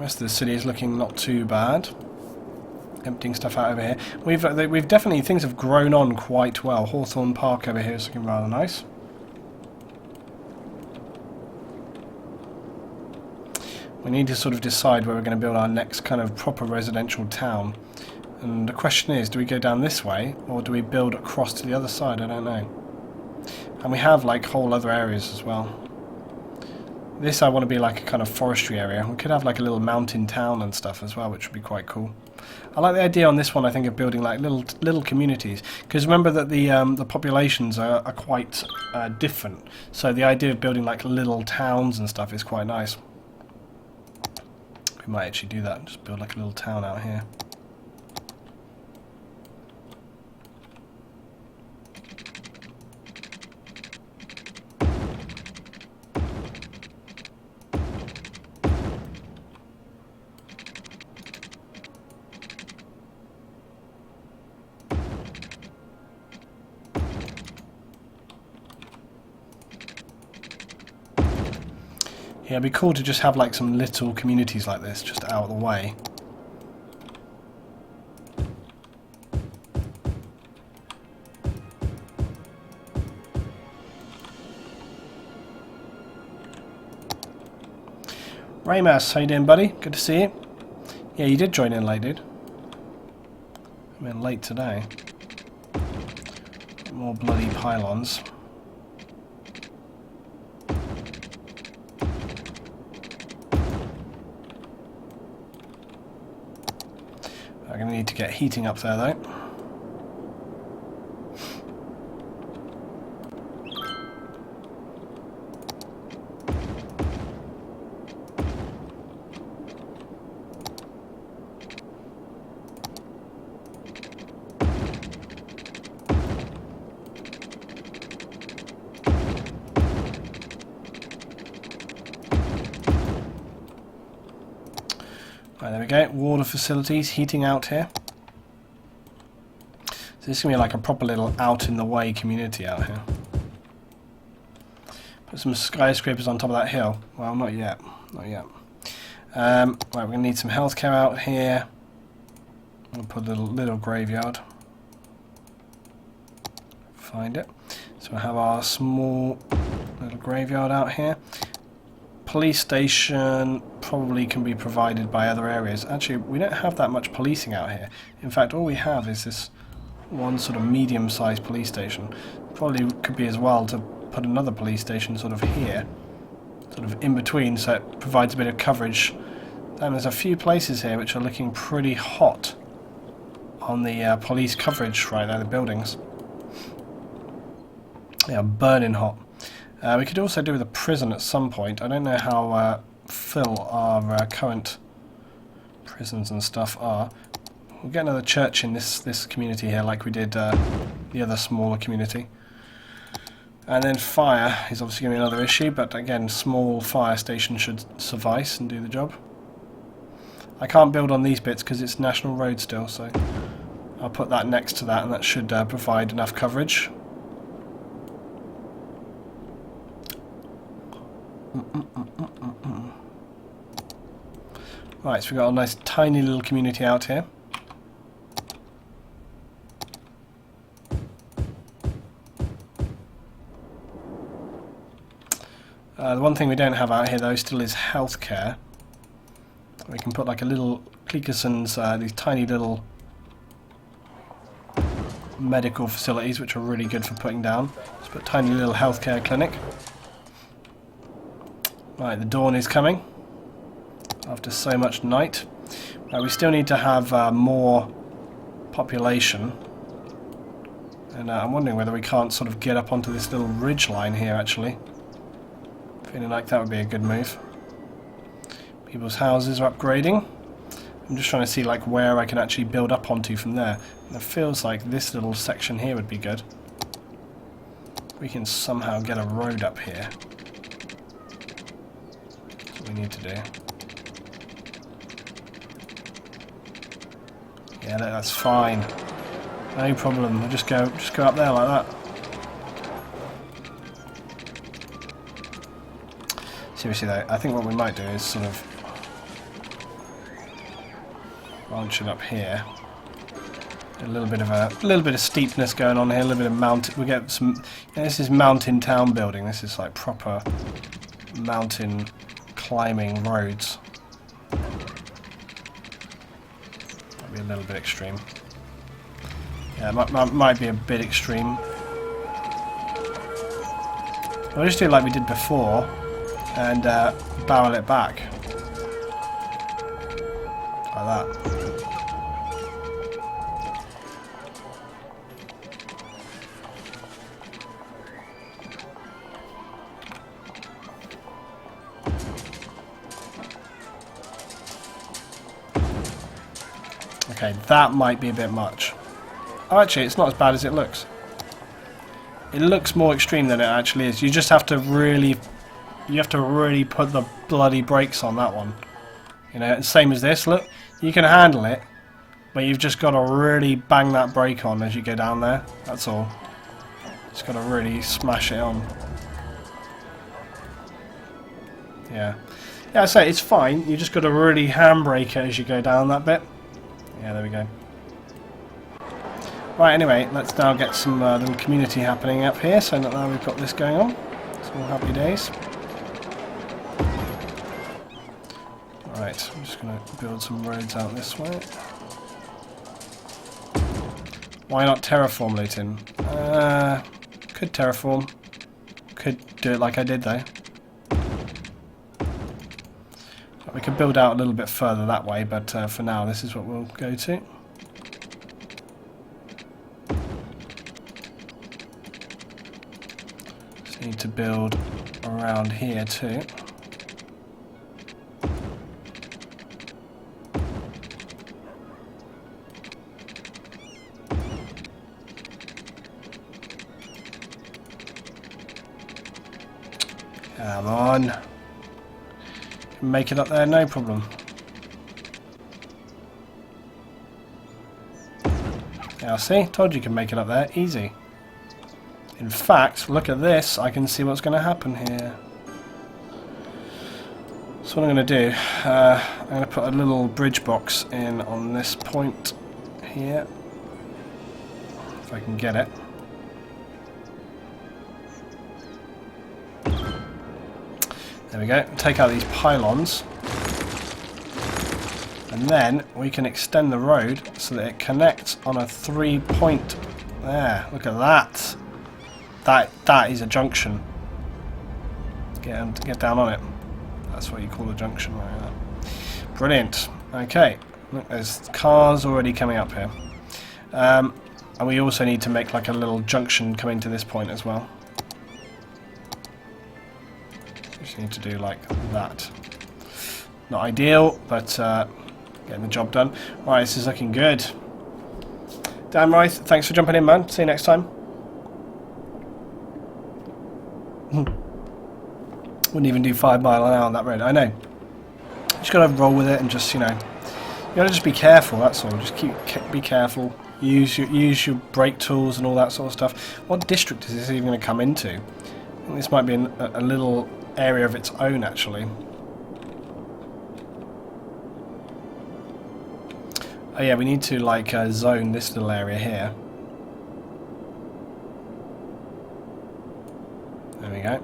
rest of the city is looking not too bad. Emptying stuff out over here. We've definitely, things have grown on quite well. Hawthorne Park over here is looking rather nice. We need to sort of decide where we're going to build our next kind of proper residential town. And the question is, do we go down this way, or do we build across to the other side? I don't know. And we have like whole other areas as well. This I want to be like a kind of forestry area. We could have like a little mountain town and stuff as well, which would be quite cool. I like the idea on this one, I think, of building like little communities, because remember that the populations are quite different. So the idea of building like little towns and stuff is quite nice. We might actually do that, just build like a little town out here. Yeah, it'd be cool to just have like some little communities like this just out of the way. Raymas, how you doing, buddy? Good to see you. Yeah, you did join in late, dude. I'm in late today. More bloody pylons. I'm going to need to get heating up there, though. Right, there we go. Water facilities, heating out here. So this is going to be like a proper little out-in-the-way community out here. Put some skyscrapers on top of that hill. Well, not yet. Not yet. Right, we're going to need some healthcare out here. We'll put a little graveyard. Find it. So we'll have our small little graveyard out here. Police station probably can be provided by other areas. Actually, we don't have that much policing out here. In fact, all we have is this one sort of medium-sized police station. Probably could be as well to put another police station sort of here, sort of in between, so it provides a bit of coverage. Then there's a few places here which are looking pretty hot on the police coverage right there, the buildings. Yeah, burning hot. We could also do with a prison at some point. I don't know how full our current prisons and stuff are. We'll get another church in this community here, like we did the other smaller community. And then fire is obviously going to be another issue, but again, small fire station should suffice and do the job. I can't build on these bits because it's national road still, so I'll put that next to that, and that should provide enough coverage. Right, so we've got a nice tiny little community out here. The one thing we don't have out here though still is healthcare. We can put like a little Cleakerson's, these tiny little medical facilities which are really good for putting down. Let's put a tiny little healthcare clinic. Right, the dawn is coming after so much night. We still need to have more population, and I'm wondering whether we can't sort of get up onto this little ridge line here actually. Feeling like that would be a good move. People's houses are upgrading. I'm just trying to see like where I can actually build up onto from there. And it feels like this little section here would be good. We can somehow get a road up here. That's what we need to do. Yeah, that's fine. No problem. We'll just go up there like that. Seriously though, I think what we might do is sort of branching up here. A little bit of steepness going on here, a little bit of mountain. We get some. This is mountain town building. This is like proper mountain climbing roads. Might be a little bit extreme. Yeah, might be a bit extreme. We'll just do it like we did before, and barrel it back like that. Okay, that might be a bit much. Oh, actually, it's not as bad as it looks. It looks more extreme than it actually is. You just have to really, put the bloody brakes on that one. You know, same as this. Look, you can handle it, but you've just got to really bang that brake on as you go down there. That's all. Just got to really smash it on. Yeah. Yeah, I say it's fine. You just got to really handbrake it as you go down that bit. Yeah, there we go. Right, anyway, let's now get some little community happening up here, so that now we've got this going on. It's all happy days. Right, I'm just going to build some roads out this way. Why not terraform, Luton? Could terraform. Could do it like I did, though. We could build out a little bit further that way, but for now this is what we'll go to. Just need to build around here too. Come on. Make it up there, no problem. Yeah, see? Told you can make it up there. Easy. In fact, look at this. I can see what's going to happen here. So what I'm going to do, I'm going to put a little bridge box in on this point here. If I can get it. There we go. Take out these pylons. And then we can extend the road so that it connects on a 3-point. There, look at that. That is a junction. Get down on it. That's what you call a junction right there. Brilliant. Okay. Look, there's cars already coming up here. And we also need to make like a little junction coming to this point as well. Just need to do like that. Not ideal, but getting the job done. Right, this is looking good. Dan Rice, thanks for jumping in, man. See you next time. Wouldn't even do 5 miles an hour on that road. I know. Just gotta roll with it and just, you know, you gotta just be careful. That's all. Just be careful. Use your brake tools and all that sort of stuff. What district is this even going to come into? I think this might be a little area of its own, actually. Oh yeah, we need to like zone this little area here. There we go.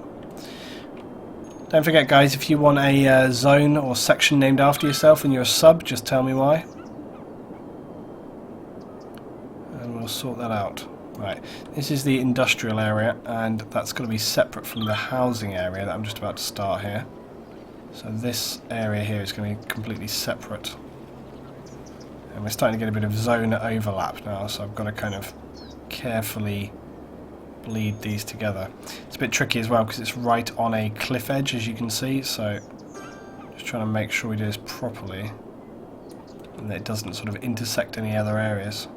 Don't forget, guys, if you want a zone or section named after yourself and you're a sub, just tell me why. And we'll sort that out. Right, this is the industrial area, and that's got to be separate from the housing area that I'm just about to start here. So this area here is going to be completely separate. And we're starting to get a bit of zone overlap now, so I've got to kind of carefully bleed these together. It's a bit tricky as well because it's right on a cliff edge, as you can see, so just trying to make sure we do this properly and that it doesn't sort of intersect any other areas.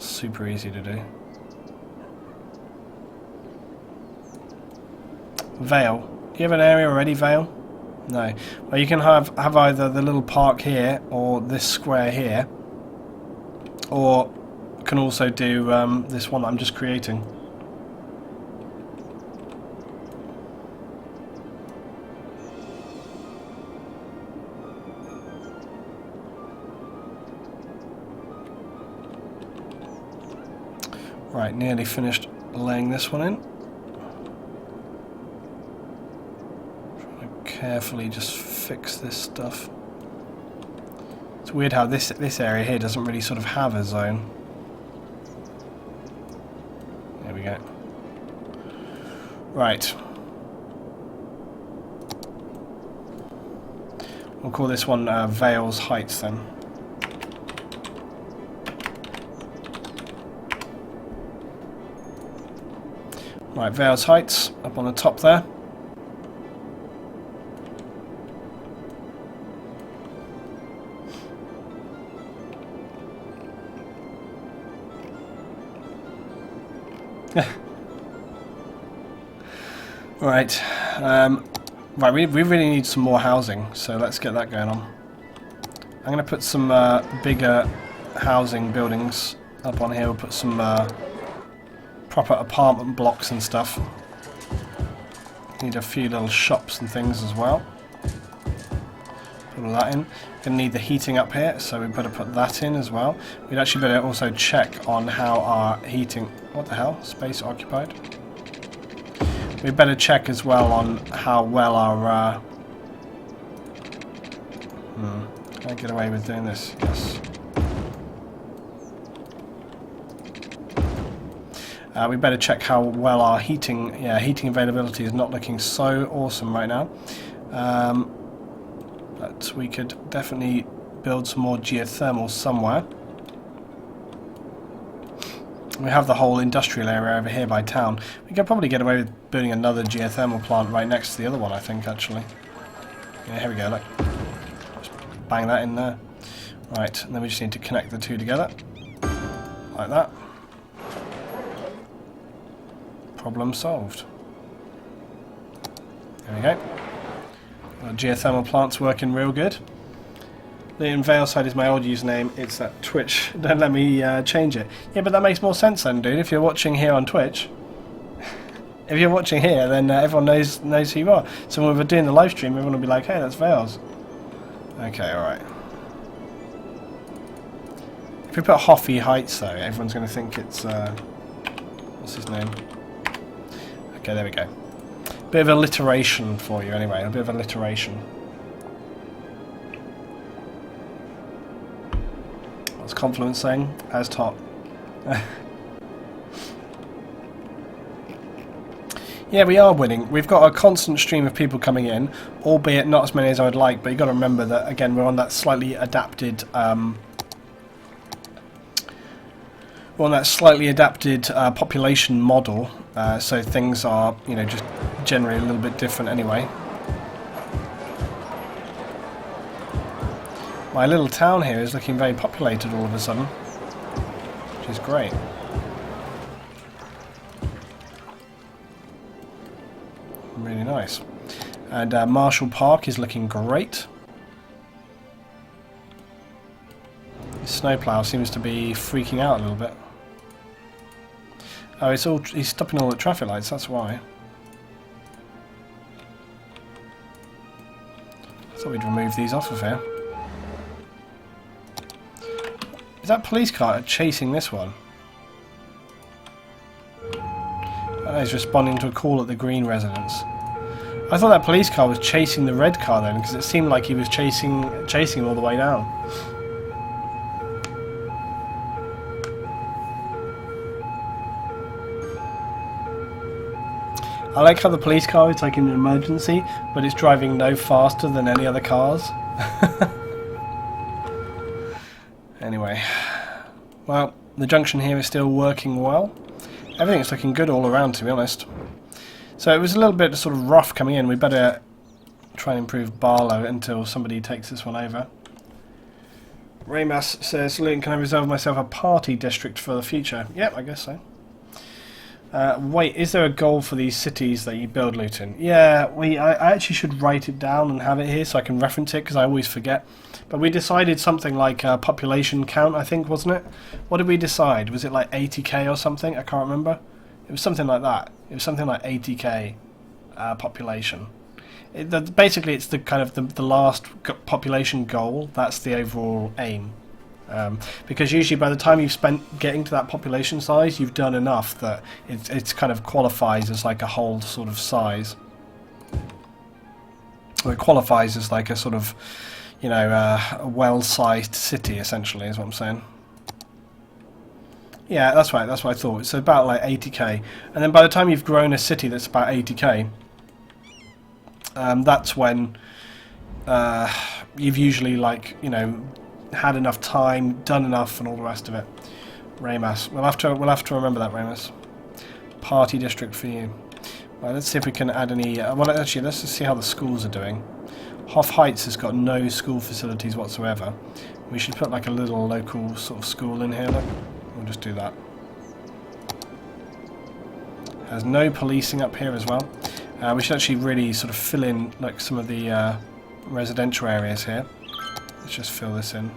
Super easy to do. Vale. Do you have an area already, Vale? No. Well, you can have either the little park here or this square here, or you can also do this one that I'm just creating. Right, nearly finished laying this one in. Trying to carefully just fix this stuff. It's weird how this area here doesn't really sort of have a zone. There we go. Right. We'll call this one Vales Heights then. Right, Vales Heights up on the top there. Right, right. We really need some more housing, so let's get that going on. I'm going to put some bigger housing buildings up on here. We'll put some proper apartment blocks and stuff. Need a few little shops and things as well. Put all that in. Going to need the heating up here, so we better put that in as well. We'd actually better also check on how our heating... What the hell? Space occupied? We better check as well on how well our... Can I get away with doing this? Yes. We better check how well our heating... Yeah, heating availability is not looking so awesome right now. But we could definitely build some more geothermal somewhere. We have the whole industrial area over here by town. We could probably get away with building another geothermal plant right next to the other one, I think, actually. Yeah, here we go, look. Just bang that in there. Right, and then we just need to connect the two together. Like that. Problem solved. There we go. Our geothermal plant's working real good. Liam Valeside is my old username. It's at Twitch. Don't let me change it. Yeah, but that makes more sense then, dude. If you're watching here on Twitch, if you're watching here, then everyone knows who you are. So when we're doing the live stream, everyone will be like, "Hey, that's Vales." Okay, all right. If we put Hoffy Heights, though, everyone's going to think it's what's his name? Okay, there we go. Bit of alliteration for you, anyway. A bit of alliteration. What's Confluence saying? As top. Yeah, we are winning. We've got a constant stream of people coming in, albeit not as many as I would like. But you've got to remember that again, we're on that slightly adapted. Population model, so things are, you know, just generally a little bit different anyway. My little town here is looking very populated all of a sudden, which is great. Really nice. And Marshall Park is looking great. The snowplow seems to be freaking out a little bit. Oh, he's stopping all the traffic lights, that's why. I thought we'd remove these off of here. Is that police car chasing this one? Oh, he's responding to a call at the green residence. I thought that police car was chasing the red car then, because it seemed like he was chasing him all the way down. I like how the police car is like an emergency, but it's driving no faster than any other cars. Anyway, well, the junction here is still working well. Everything's looking good all around, to be honest. So it was a little bit sort of rough coming in. We better try and improve Barlow until somebody takes this one over. Raymas says, "Luton, can I reserve myself a party district for the future?" Yep, I guess so. Wait, is there a goal for these cities that you build, Luton? Yeah, I actually should write it down and have it here so I can reference it, because I always forget. But we decided something like population count, I think, wasn't it? What did we decide? Was it like 80k or something? I can't remember. It was something like that. It was something like 80k population. Basically, it's the kind of the last population goal. That's the overall aim. Because usually by the time you've spent getting to that population size, you've done enough that it's kind of qualifies as like a whole sort of size. Or it qualifies as like a sort of, you know, a well-sized city, essentially, is what I'm saying. Yeah, that's right, that's what I thought. It's about like 80k. And then by the time you've grown a city that's about 80k, that's when you've usually, like, you know, had enough time, done enough, and all the rest of it. Ramus. We'll have to remember that, Ramus. Party district for you. Right, let's see if we can add any... well, actually, let's just see how the schools are doing. Hoff Heights has got no school facilities whatsoever. We should put like a little local sort of school in here. Look. We'll just do that. Has no policing up here as well. We should actually really sort of fill in like some of the residential areas here. Let's just fill this in.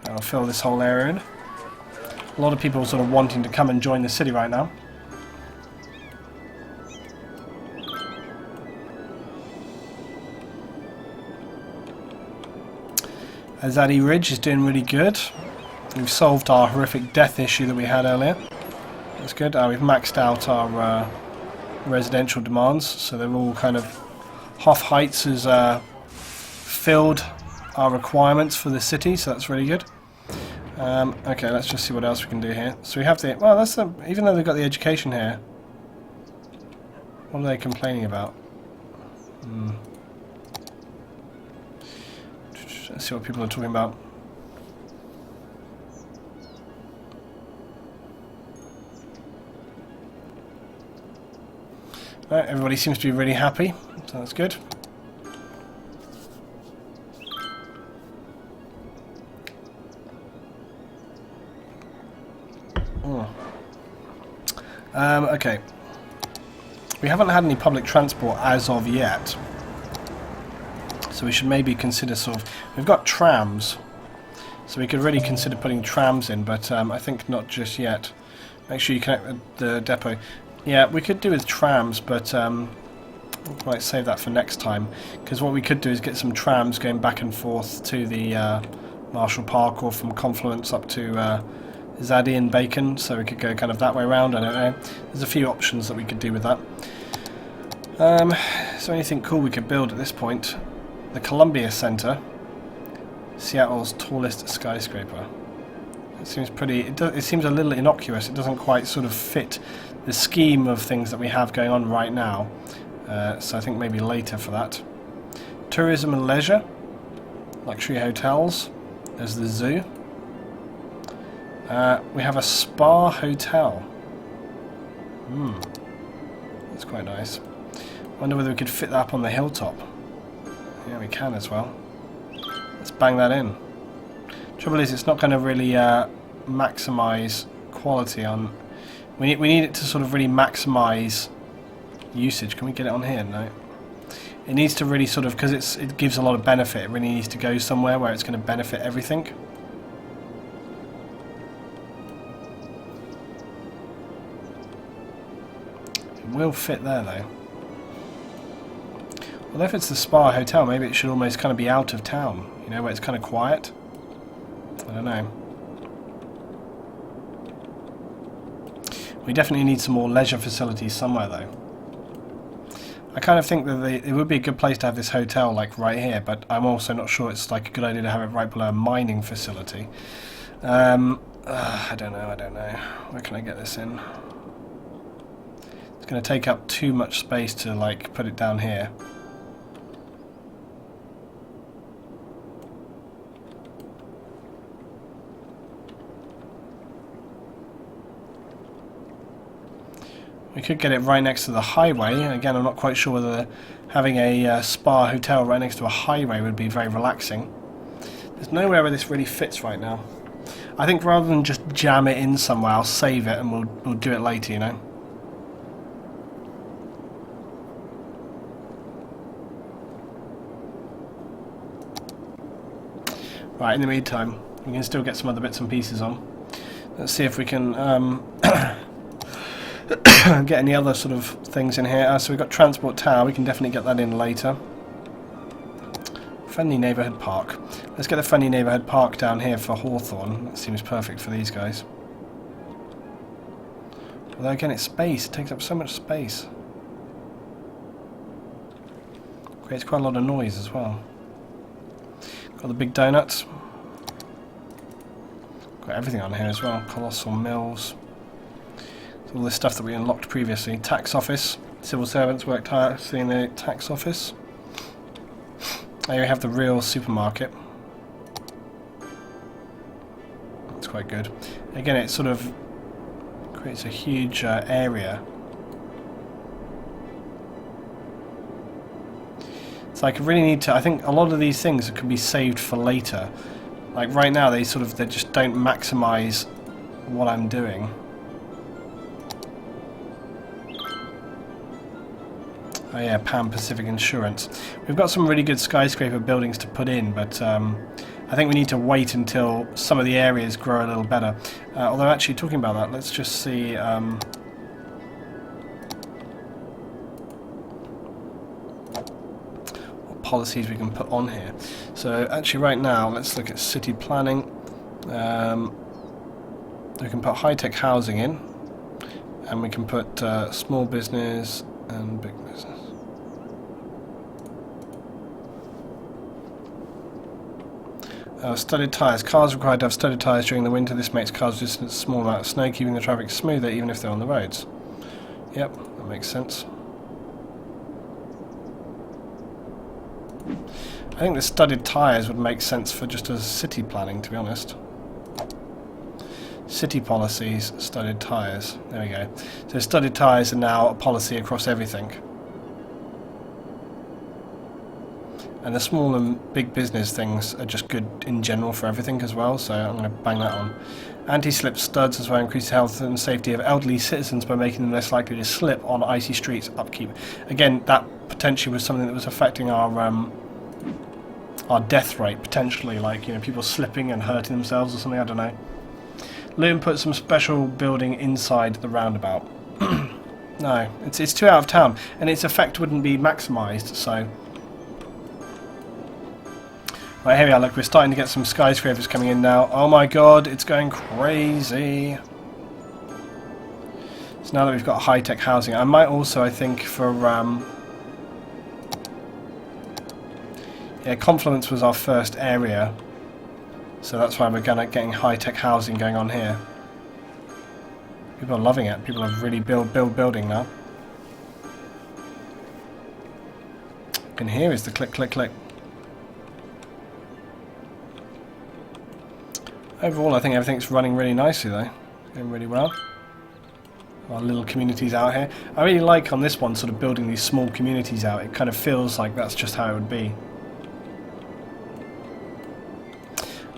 I'll fill this whole area in. A lot of people are sort of wanting to come and join the city right now. Azadi Ridge is doing really good. We've solved our horrific death issue that we had earlier. That's good. We've maxed out our residential demands, so they're all kind of... Hoff Heights has filled our requirements for the city, so that's really good. Okay, let's just see what else we can do here. So we have the... well, that's the... even though they've got the education here, what are they complaining about? Let's see what people are talking about. Right, everybody seems to be really happy, so that's good. Okay. We haven't had any public transport as of yet. So we should maybe consider sort of... we've got trams. So we could really consider putting trams in, but I think not just yet. Make sure you connect with the depot. Yeah, we could do with trams, but we might save that for next time. Because what we could do is get some trams going back and forth to the Marshall Park, or from Confluence up to Zaddy and Bacon, so we could go kind of that way around. I don't know. There's a few options that we could do with that. Is there anything cool we could build at this point? The Columbia Center, Seattle's tallest skyscraper. It seems pretty... it seems a little innocuous. It doesn't quite sort of fit the scheme of things that we have going on right now. So I think maybe later for that. Tourism and leisure, luxury hotels. There's the zoo. We have a spa hotel. That's quite nice. Wonder whether we could fit that up on the hilltop. Yeah, we can as well. Let's bang that in. Trouble is, it's not going to really maximise quality on... We need it to sort of really maximise usage. Can we get it on here? No. It needs to really sort of... because it gives a lot of benefit. It really needs to go somewhere where it's going to benefit everything. It will fit there, though. Well, if it's the spa hotel, maybe it should almost kind of be out of town, you know, where it's kind of quiet. I don't know. We definitely need some more leisure facilities somewhere, though. I kind of think that it would be a good place to have this hotel, like, right here, but I'm also not sure it's, like, a good idea to have it right below a mining facility. I don't know. Where can I get this in? It's going to take up too much space to, like, put it down here. We could get it right next to the highway. Again, I'm not quite sure whether having a spa hotel right next to a highway would be very relaxing. There's nowhere where this really fits right now. I think rather than just jam it in somewhere, I'll save it and we'll do it later, you know. Right, in the meantime, We can still get some other bits and pieces on. Let's see if we can get any other sort of things in here. So we've got Transport Tower, we can definitely get that in later. Friendly Neighbourhood Park. Let's get the Friendly Neighbourhood Park down here for Hawthorne. That seems perfect for these guys. Although again, it's space. It takes up so much space. Creates quite a lot of noise as well. Got the big donuts. Got everything on here as well. Colossal Mills. All this stuff that we unlocked previously. Tax office. Civil servants work tirelessly in the tax office. Here we have the real supermarket. That's quite good. Again, it sort of creates a huge area. It's like I really need to. I think a lot of these things can be saved for later. Like right now, they just don't maximize what I'm doing. Oh yeah, Pan Pacific Insurance. We've got some really good skyscraper buildings to put in, but I think we need to wait until some of the areas grow a little better. Although actually, talking about that, let's just see what policies we can put on here. So actually right now, let's look at city planning. We can put high-tech housing in, and we can put small business and big business. Studded tyres. Cars required to have studded tyres during the winter. This makes cars resistant to a small amount of snow, keeping the traffic smoother even if they're on the roads. Yep, that makes sense. I think the studded tyres would make sense for just as city planning, to be honest. City policies, studded tyres. There we go. So studded tyres are now a policy across everything. And the small and big business things are just good in general for everything as well, so I'm going to bang that on. Anti-slip studs as well increase the health and safety of elderly citizens by making them less likely to slip on icy streets. Upkeep. Again, that potentially was something that was affecting our death rate, potentially, like, you know, people slipping and hurting themselves or something, I don't know. Loon put some special building inside the roundabout. No, it's too out of town, and its effect wouldn't be maximised, so... Right, here we are, look, we're starting to get some skyscrapers coming in now. Oh my god, it's going crazy. So now that we've got high-tech housing, I might also, I think, for... yeah, Confluence was our first area. So that's why we're getting high-tech housing going on here. People are loving it. People are really building now. You can hear is the click, click, click. Overall, I think everything's running really nicely, though. Going really well. Our little communities out here. I really like on this one, sort of building these small communities out. It kind of feels like that's just how it would be.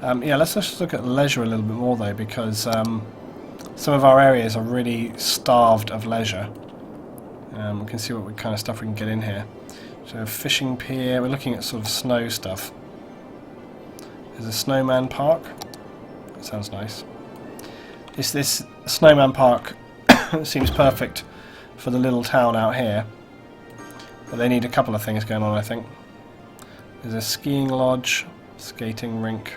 Yeah, let's just look at leisure a little bit more, though, because some of our areas are really starved of leisure. We can see what kind of stuff we can get in here. So, fishing pier. We're looking at sort of snow stuff. There's a snowman park. That sounds nice. This snowman park seems perfect for the little town out here. But they need a couple of things going on, I think. There's a skiing lodge, skating rink,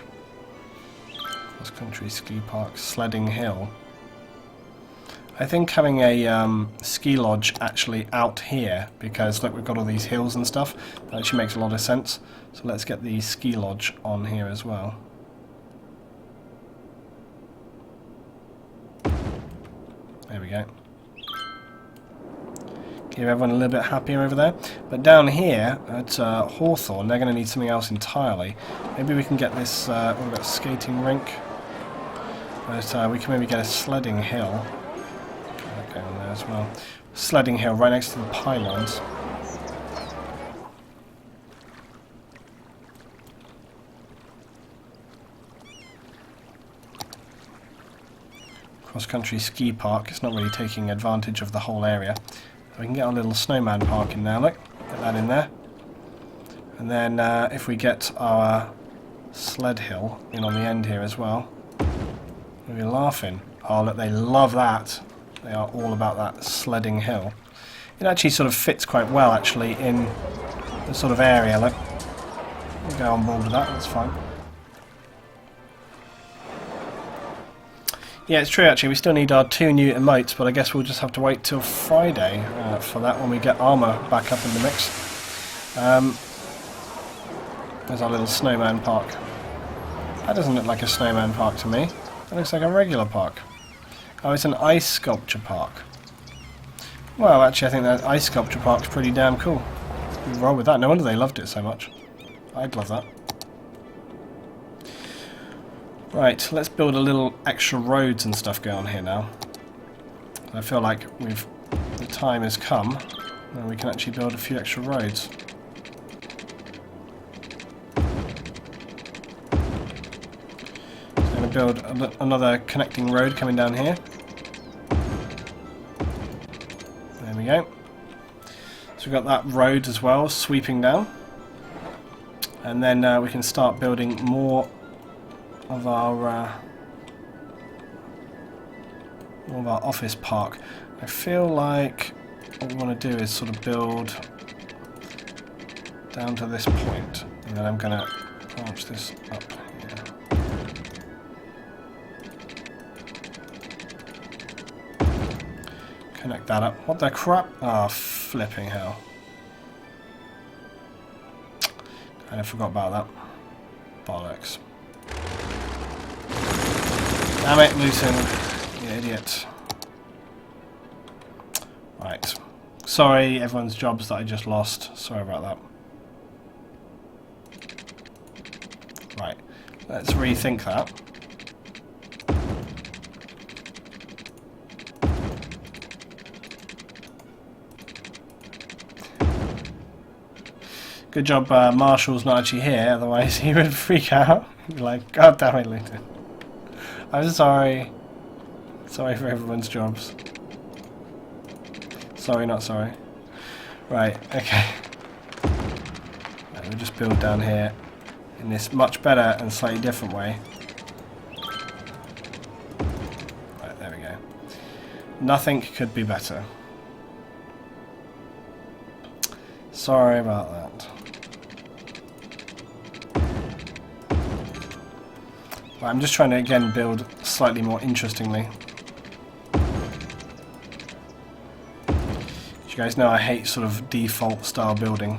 cross-country ski park, sledding hill. I think having a ski lodge actually out here, because look, we've got all these hills and stuff, that actually makes a lot of sense. So let's get the ski lodge on here as well. There we go. Keep everyone a little bit happier over there. But down here at Hawthorne, they're going to need something else entirely. Maybe we can get this, we've got a skating rink. But we can maybe get a sledding hill. Get that going on there as well. Sledding hill right next to the pylons. Cross-country ski park. It's not really taking advantage of the whole area. So we can get our little snowman park in there, look. Get that in there. And then if we get our sled hill in on the end here as well. You're laughing. Oh look, they love that. They are all about that sledding hill. It actually sort of fits quite well actually in the sort of area. Look, we'll go on board with that, that's fine. Yeah, it's true actually, we still need our 2 new emotes, but I guess we'll just have to wait till Friday for that when we get armour back up in the mix. There's our little snowman park. That doesn't look like a snowman park to me. That looks like a regular park. Oh, it's an ice sculpture park. Well, actually I think that ice sculpture park's pretty damn cool. We roll with that. No wonder they loved it so much. I'd love that. Right, let's build a little extra roads and stuff going on here now. I feel like the time has come and we can actually build a few extra roads. So I'm going to build another connecting road coming down here. There we go. So we've got that road as well, sweeping down. And then we can start building more of our office park. I feel like what we want to do is sort of build down to this point, and then I'm going to branch this up here. Connect that up. What the crap? Ah, oh, flipping hell. Kind of forgot about that. Bollocks. Damn it, Luton, you idiot. Right. Sorry, everyone's jobs that I just lost. Sorry about that. Right. Let's rethink that. Good job Marshall's not actually here, otherwise he would freak out. He'd be like, God damn it, Luton. I'm sorry. Sorry for everyone's jobs. Sorry, not sorry. Right, okay. Right, we'll just build down here in this much better and slightly different way. Right, there we go. Nothing could be better. Sorry about that. I'm just trying to again build slightly more interestingly. As you guys know, I hate sort of default style building.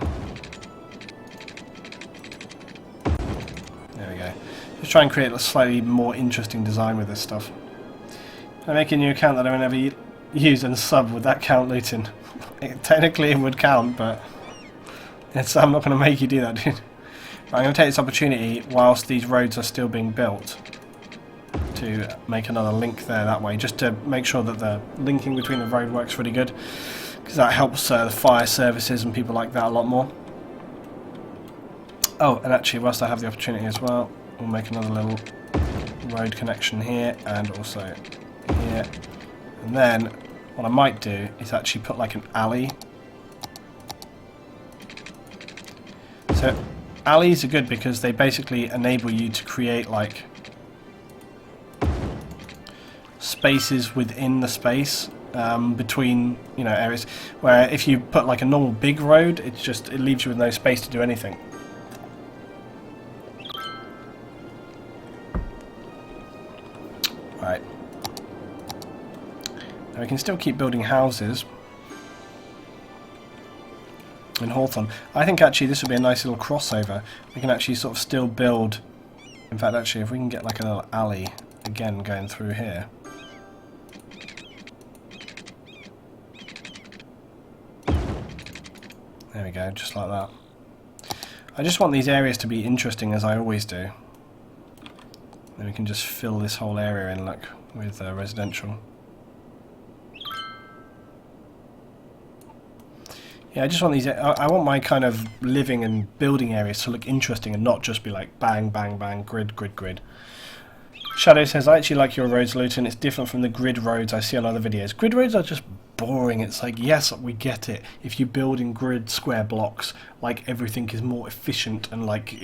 There we go. Just try and create a slightly more interesting design with this stuff. I make a new account that I will never use and sub. Would that count, Luton? Technically it would count, but I'm not going to make you do that, dude. I'm going to take this opportunity whilst these roads are still being built to make another link there that way, just to make sure that the linking between the road works really good, because that helps the fire services and people like that a lot more. Oh, and actually whilst I have the opportunity as well, we'll make another little road connection here and also here, and then what I might do is actually put like an alley. So alleys are good because they basically enable you to create like spaces within the space between, you know, areas, where if you put like a normal big road, it leaves you with no space to do anything. Right. Now we can still keep building houses in Hawthorne. I think actually this would be a nice little crossover. We can actually sort of still build, in fact actually if we can get like a little alley again going through here. There we go, just like that. I just want these areas to be interesting, as I always do. Then we can just fill this whole area in, look, with residential. Yeah, I just want these. I want my kind of living and building areas to look interesting and not just be like bang, bang, bang, grid, grid, grid. Shadow says, I actually like your roads, Luton. It's different from the grid roads I see on other videos. Grid roads are just boring. It's like, yes, we get it. If you build in grid square blocks, like everything is more efficient and like,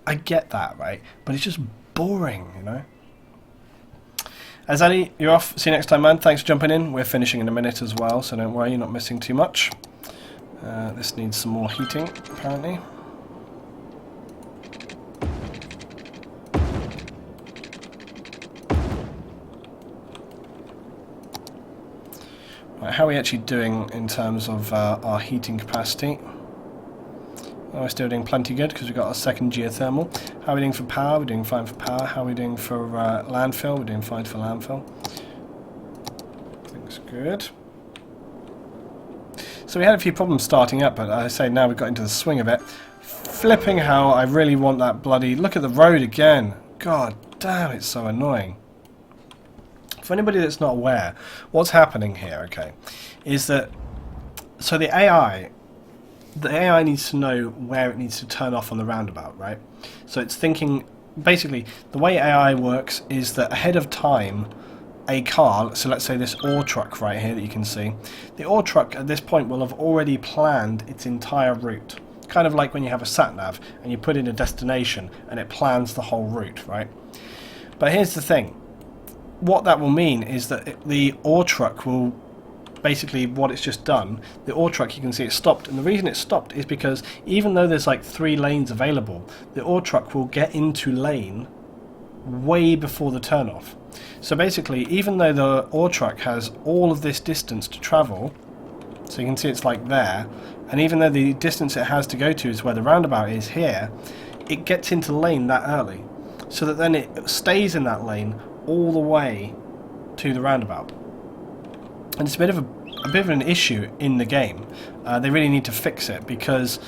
I get that, right? But it's just boring, you know. Azali, you're off. See you next time, man. Thanks for jumping in. We're finishing in a minute as well, so don't worry, you're not missing too much. This needs some more heating, apparently. Right, how are we actually doing in terms of our heating capacity? Oh, we're still doing plenty good because we've got our second geothermal. How are we doing for power? We're doing fine for power. How are we doing for landfill? We're doing fine for landfill. Looks good. So we had a few problems starting up, but I say now we've got into the swing of it. Flipping how I really want that bloody... Look at the road again. God damn, it's so annoying. For anybody that's not aware, what's happening here, okay, is that... So the AI needs to know where it needs to turn off on the roundabout, right? So it's thinking... Basically, the way AI works is that ahead of time... A car, so let's say this ore truck right here that you can see, the ore truck at this point will have already planned its entire route. Kind of like when you have a sat-nav and you put in a destination and it plans the whole route, right? But here's the thing. What that will mean is that the ore truck will, basically what it's just done, the ore truck, you can see it stopped, and the reason it stopped is because even though there's like 3 lanes available, the ore truck will get into lane way before the turnoff. So basically, even though the ore truck has all of this distance to travel, so you can see it's like there, and even though the distance it has to go to is where the roundabout is here, it gets into lane that early, so that then it stays in that lane all the way to the roundabout. And it's a bit of an issue in the game. They really need to fix it, because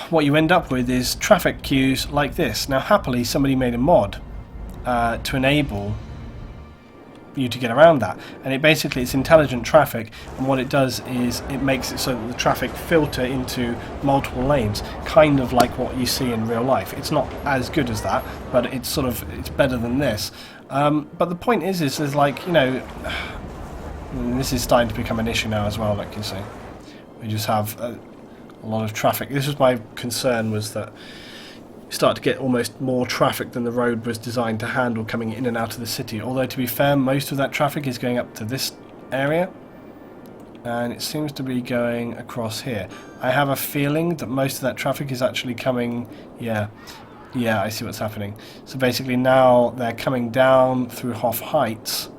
what you end up with is traffic queues like this. Now happily somebody made a mod to enable you to get around that, and it's intelligent traffic, and what it does is it makes it so that the traffic filter into multiple lanes, kind of like what you see in real life. It's not as good as that, but it's better than this. But the point is like, you know, this is starting to become an issue now as well. Like you see, we just have a lot of traffic. This was my concern, was that start to get almost more traffic than the road was designed to handle coming in and out of the city. Although, to be fair, most of that traffic is going up to this area, and it seems to be going across here. I have a feeling that most of that traffic is actually coming... Yeah, I see what's happening. So basically now they're coming down through Hoff Heights,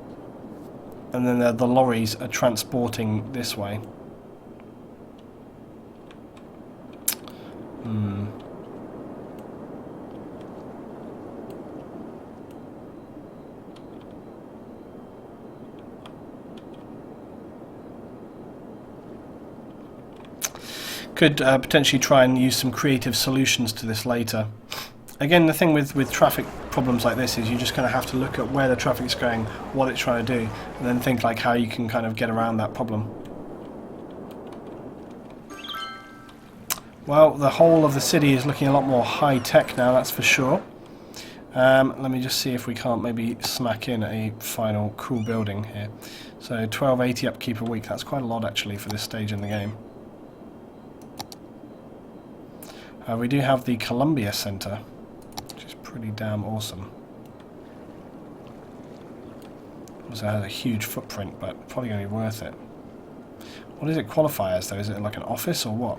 and then the lorries are transporting this way. Could potentially try and use some creative solutions to this later. Again, the thing with traffic problems like this is you just kind of have to look at where the traffic's going, what it's trying to do, and then think like how you can kind of get around that problem. Well, the whole of the city is looking a lot more high-tech now, that's for sure. Let me just see if we can't maybe smack in a final cool building here. So 1280 upkeep a week, that's quite a lot actually for this stage in the game. We do have the Columbia Center, which is pretty damn awesome. Also has a huge footprint, but probably going to be worth it. What does it qualify as though? Is it like an office or what?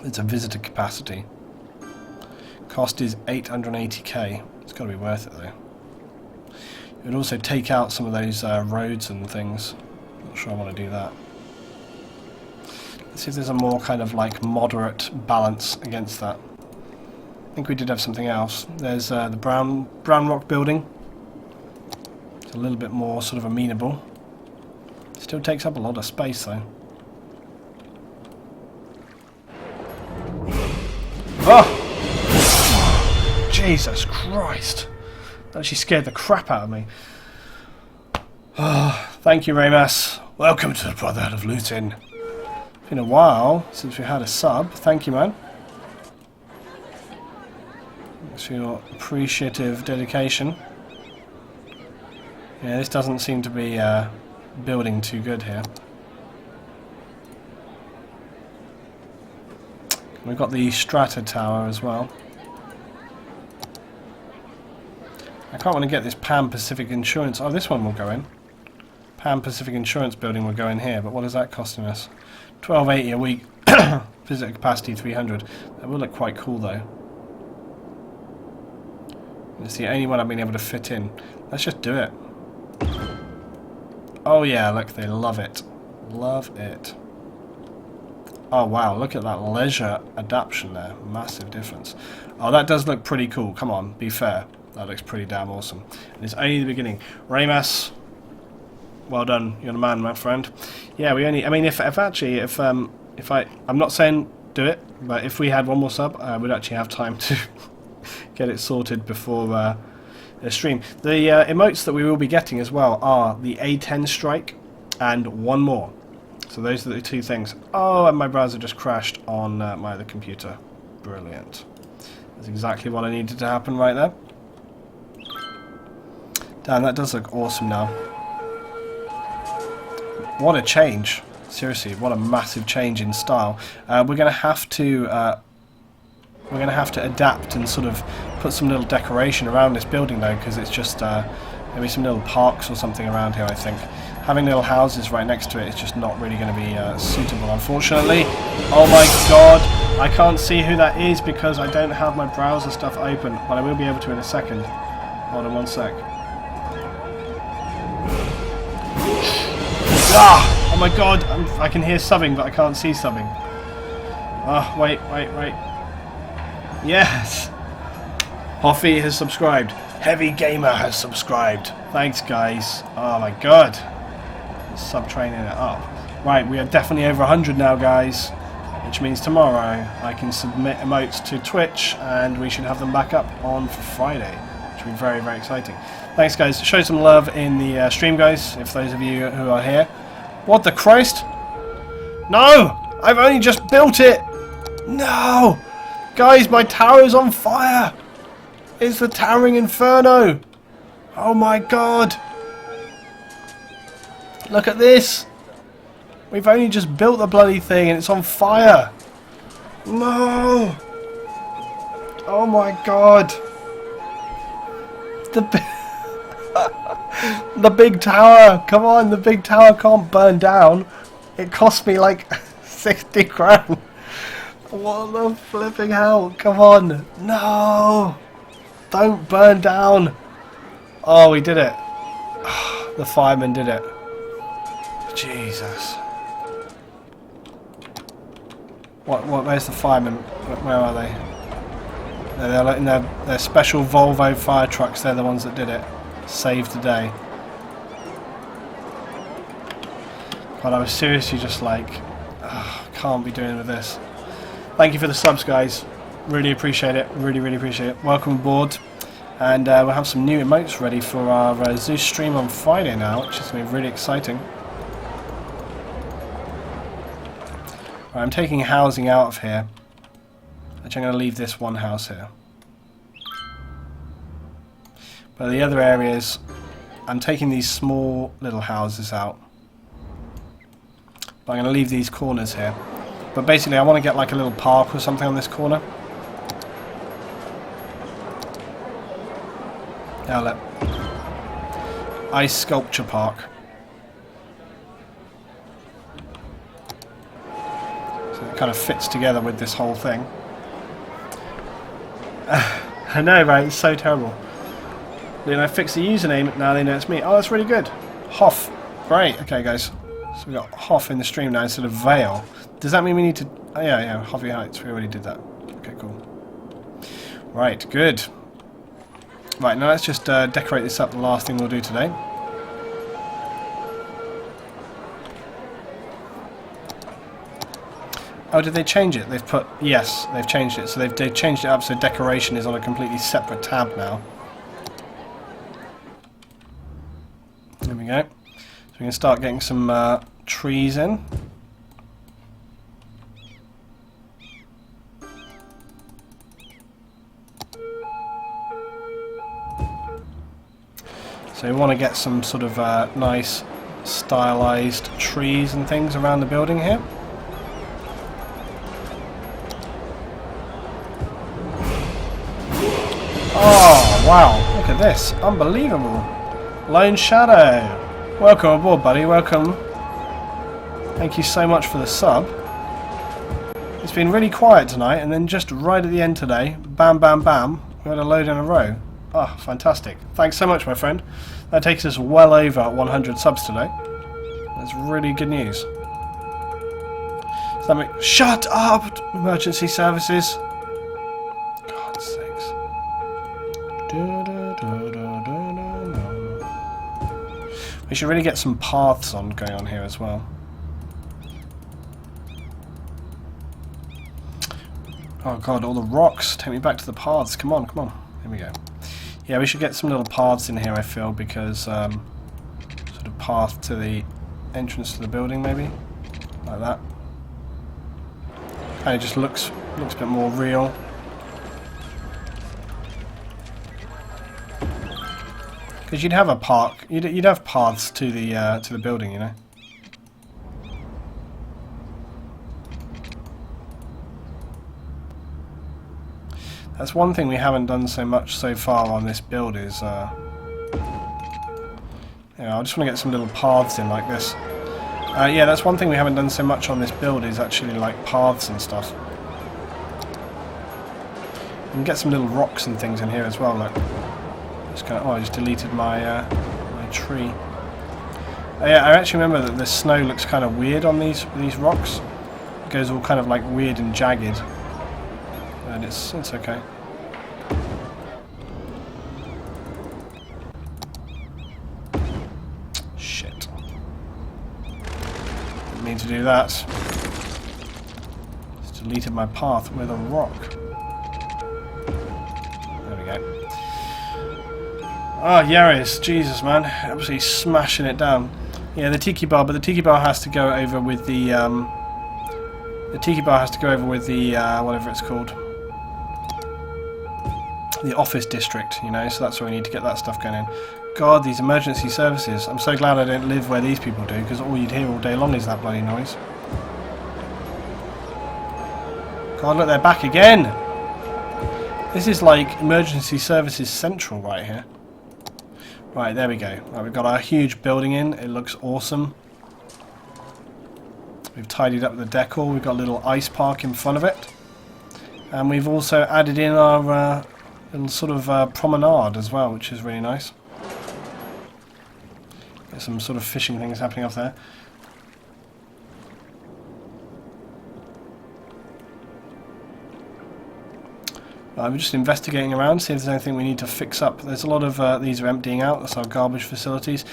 It's a visitor capacity. Cost is 880k. It's got to be worth it though. It would also take out some of those roads and things. Not sure I want to do that. Let's see if there's a more kind of like moderate balance against that. I think we did have something else. There's the Brown Rock building. It's a little bit more sort of amenable. Still takes up a lot of space though. Oh! Jesus Christ! That actually scared the crap out of me. Oh, thank you, Raymas. Welcome to the Brotherhood of Lutin. Been a while since we had a sub. Thank you, man. Thanks for your appreciative dedication. Yeah, this doesn't seem to be building too good here. We've got the Strata Tower as well. I can't want to get this Pan Pacific Insurance. Oh, this one will go in. Pan Pacific Insurance building will go in here, but what is that costing us? $12.80 a week. Visitor capacity 300. That will look quite cool though. It's the only one I've been able to fit in. Let's just do it. Oh yeah, look, they love it. Love it. Oh wow, look at that leisure adaptation there. Massive difference. Oh, that does look pretty cool. Come on, be fair. That looks pretty damn awesome. And it's only the beginning. Raymas, well done. You're the man, my friend. Yeah, we only... I mean, if I'm not saying do it, but if we had one more sub, we'd actually have time to get it sorted before the stream. The emotes that we will be getting as well are the A10 strike and one more. So those are the two things. Oh, and my browser just crashed on my other computer. Brilliant. That's exactly what I needed to happen right there. Damn, that does look awesome now. What a change. Seriously, what a massive change in style. We're going to have to adapt and sort of put some little decoration around this building though, because it's just maybe some little parks or something around here, I think. Having little houses right next to it is just not really going to be suitable, unfortunately. Oh my god, I can't see who that is because I don't have my browser stuff open, but I will be able to in a second. Hold on one sec. Ah! Oh my god, I can hear subbing, but I can't see subbing. Oh, wait. Yes! Hoffy has subscribed. Heavy Gamer has subscribed. Thanks, guys. Oh my god. Sub-training it up. Right, we are definitely over 100 now, guys. Which means tomorrow I can submit emotes to Twitch and we should have them back up on Friday. Which will be very, very exciting. Thanks, guys. Show some love in the stream, guys, if those of you who are here. What the Christ? No! I've only just built it! No! Guys, my tower is on fire! It's the towering inferno! Oh my god! Look at this! We've only just built the bloody thing and it's on fire! No! Oh my god! The big tower! Come on, the big tower can't burn down. It cost me like 60 grand. What the flipping hell? Come on. No! Don't burn down. Oh, we did it. The firemen did it. Jesus. Where's the firemen? Where are they? They're like in their special Volvo fire trucks. They're the ones that did it. Saved the day. God, I was seriously just like, can't be doing with this. Thank you for the subs, guys. Really appreciate it. Really, really appreciate it. Welcome aboard. And we'll have some new emotes ready for our Zeus stream on Friday now, which is going to be really exciting. Right, I'm taking housing out of here. Actually, I'm going to leave this one house here. But the other areas, I'm taking these small little houses out. But I'm going to leave these corners here. But basically, I want to get like a little park or something on this corner. Outlet. Ice Sculpture Park. So it kind of fits together with this whole thing. I know, right? It's so terrible. Then I fix the username, now they know it's me. Oh, that's really good. Hoff. Great. Okay, guys. So we got Hoff in the stream now instead of Vale. Does that mean we need to... Oh, yeah, Hoffy Heights. We already did that. Okay, cool. Right, good. Right, now let's just decorate this up, the last thing we'll do today. Oh, did they change it? They've put... Yes, they've changed it. So they've changed it up so decoration is on a completely separate tab now. There we go. So we can start getting some trees in. So we want to get some sort of nice stylized trees and things around the building here. Oh wow, look at this, unbelievable. Lone Shadow, welcome aboard buddy, welcome. Thank you so much for the sub. It's been really quiet tonight, and then just right at the end today, bam bam bam, we had a load in a row. Ah, fantastic. Thanks so much, my friend. That takes us well over 100 subs today. That's really good news. So that makes... Shut up! Emergency services. God's sakes. We should really get some paths on going on here as well. Oh god, all the rocks. Take me back to the paths. Come on, come on. Here we go. Yeah, we should get some little paths in here, I feel, because sort of path to the entrance to the building, maybe, like that. Kind of just looks a bit more real. Because you'd have a park, you'd have paths to the building, you know. That's one thing we haven't done so much so far on this build is, I just want to get some little paths in like this. Yeah, that's one thing we haven't done so much on this build is actually like paths and stuff. You can get some little rocks and things in here as well. Look, just kind of, I just deleted my my tree. Yeah, I actually remember that the snow looks kind of weird on these rocks. It goes all kind of like weird and jagged. And it's okay. Shit. Didn't mean to do that. Just deleted my path with a rock. There we go. Ah, Yaris, Jesus man, absolutely smashing it down. Yeah, the tiki bar, but the tiki bar has to go over with the whatever it's called. The office district, you know, so that's where we need to get that stuff going in. God, these emergency services. I'm so glad I don't live where these people do, because all you'd hear all day long is that bloody noise. God, look, they're back again! This is like emergency services central right here. Right, there we go. Right, we've got our huge building in. It looks awesome. We've tidied up the decor. We've got a little ice park in front of it. And we've also added in our... little sort of promenade as well, which is really nice. Get some sort of fishing things happening up there. I'm just investigating around, see if there's anything we need to fix up. There's a lot of these are emptying out. That's our garbage facilities.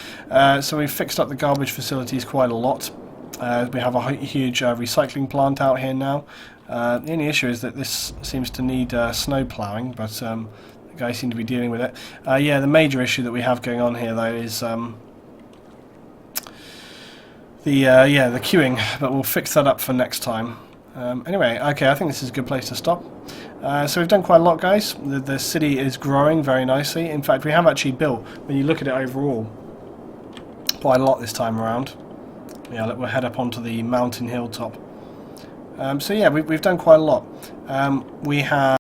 So we've fixed up the garbage facilities quite a lot. We have a huge recycling plant out here now. The only issue is that this seems to need snow ploughing, but the guys seem to be dealing with it. Yeah, the major issue that we have going on here, though, is the queuing, but we'll fix that up for next time. Anyway, okay, I think this is a good place to stop. So we've done quite a lot, guys. The city is growing very nicely. In fact, we have actually built, when you look at it overall, quite a lot this time around. Yeah, look, we'll head up onto the mountain hilltop. So yeah, we've done quite a lot. We have